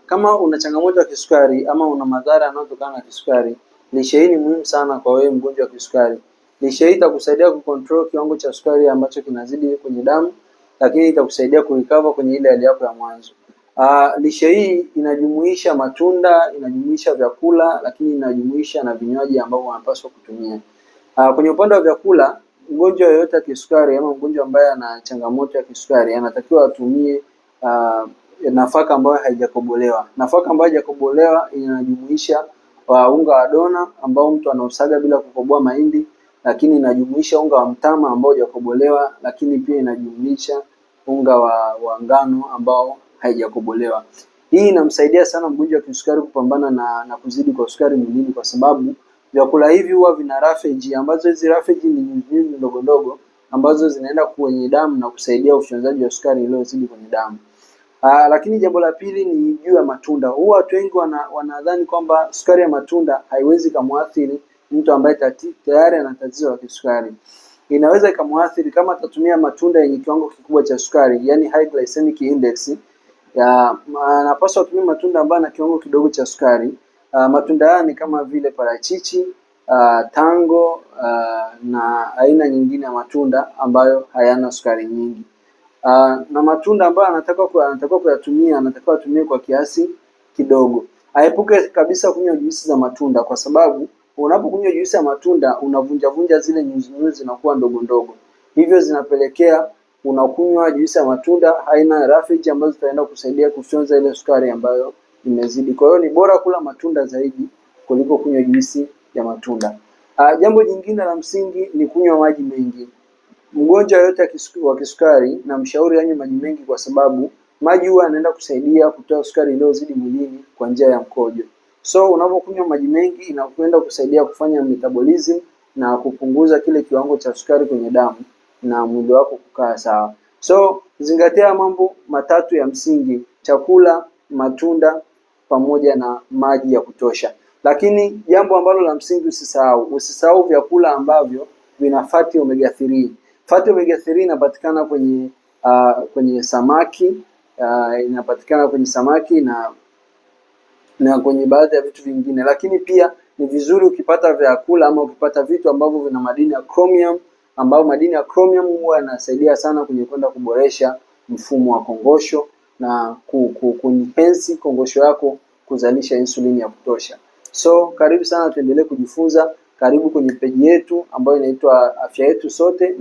Kama una changamoto ya kisukari ama una madhara yanayotokana na kisukari, lishe hii ni muhimu sana kwa wewe mgonjwa wa kisukari. Lishe hii itakusaidia kucontrol kiwango cha sukari ambacho kinazidi kwenye damu, lakini itakusaidia kurecover kwenye ile hali yako ya mwanzo. Lishe hii inajumuisha matunda, inajumuisha vyakula, lakini inajumuisha na vinywaji ambavyo unapaswa kutumia. Kwenye upande wa vyakula, mgonjwa yeyote wa kisukari ama mgonjwa ambaye ana changamoto ya kisukari anatakiwa atumie nafaka ambayo haijakobolewa. Nafaka ambayo haijakobolewa inajumuisha unga wa dona ambao mtu anausaga bila kukoboa mahindi, lakini inajumuisha unga wa mtama ambao haujakobolewa, lakini pia inajumuisha unga wa ngano ambao haijakobolewa. Hii inamsaidia sana mgonjwa wa kisukari kupambana na kuzidi kwa sukari mwilini, kwa sababu vyakula hivi huwa vina roughage, ambazo hizi roughage ni nyuzi ndogo ndogo ambazo zinaenda kwenye damu na kusaidia ufyonzaji wa sukari iliyozidi kwenye damu. Lakini jambo la pili ni juu ya matunda. Huwa watu wengi wanadhani kwamba sukari ya matunda haiwezi kumwathiri mtu ambaye tayari ana tatizo la kisukari. Inaweza ikamwathiri kama atatumia matunda yenye kiwango kikubwa cha sukari, yani high glycemic index. Anapaswa kutumia matunda ambayo yana kiwango kidogo cha sukari. Matunda haya ni kama vile parachichi, tango, na aina nyingine ya matunda ambayo hayana sukari nyingi. Na matunda ambayo anatakiwa kuyatumia, anatakiwa atumie kwa kiasi kidogo. Aepuke kabisa kunywa juisi za matunda, kwa sababu unapokunywa juisi ya matunda unavunja zile nyuzi zinakuwa ndogo ndogo. Hivyo zinapelekea unakunywa juisi ya matunda haina roughage ambazo zitaenda kusaidia kufyonza ile sukari ambayo imezidi. Kwa hiyo ni bora kula matunda zaidi kuliko kunywa juisi ya matunda. Jambo jingine la msingi ni kunywa maji mengi. Mgonjwa yote wa kisukari na mshauri anywe maji mengi, kwa sababu maji huwa yanaenda kusaidia kutoa sukari iliyozidi mwilini kwa njia ya mkojo. So unapokunywa maji mengi inakwenda kusaidia kufanya metabolism na kupunguza kile kiwango cha sukari kwenye damu na mwili wako kukaa sawa. So zingatia mambo matatu ya msingi: chakula, matunda pamoja na maji ya kutosha. Lakini jambo ambalo la msingi usisahau vyakula ambavyo vina fatty omega 3. Fatty omega 3 inapatikana kwenye samaki, inapatikana kwenye samaki na kwenye baadhi ya vitu vingine. Lakini pia ni vizuri ukipata vyakula ama ukipata vitu ambavyo vina madini ya chromium, ambao madini ya chromium huwa yanasaidia sana kwenye kwenda kuboresha mfumo wa kongosho na kunenhance kongosho yako kuzalisha insulini ya kutosha. So karibu sana, tuendelee kujifunza. Karibu kwenye peji yetu ambayo inaitwa Afya Yetu Sote.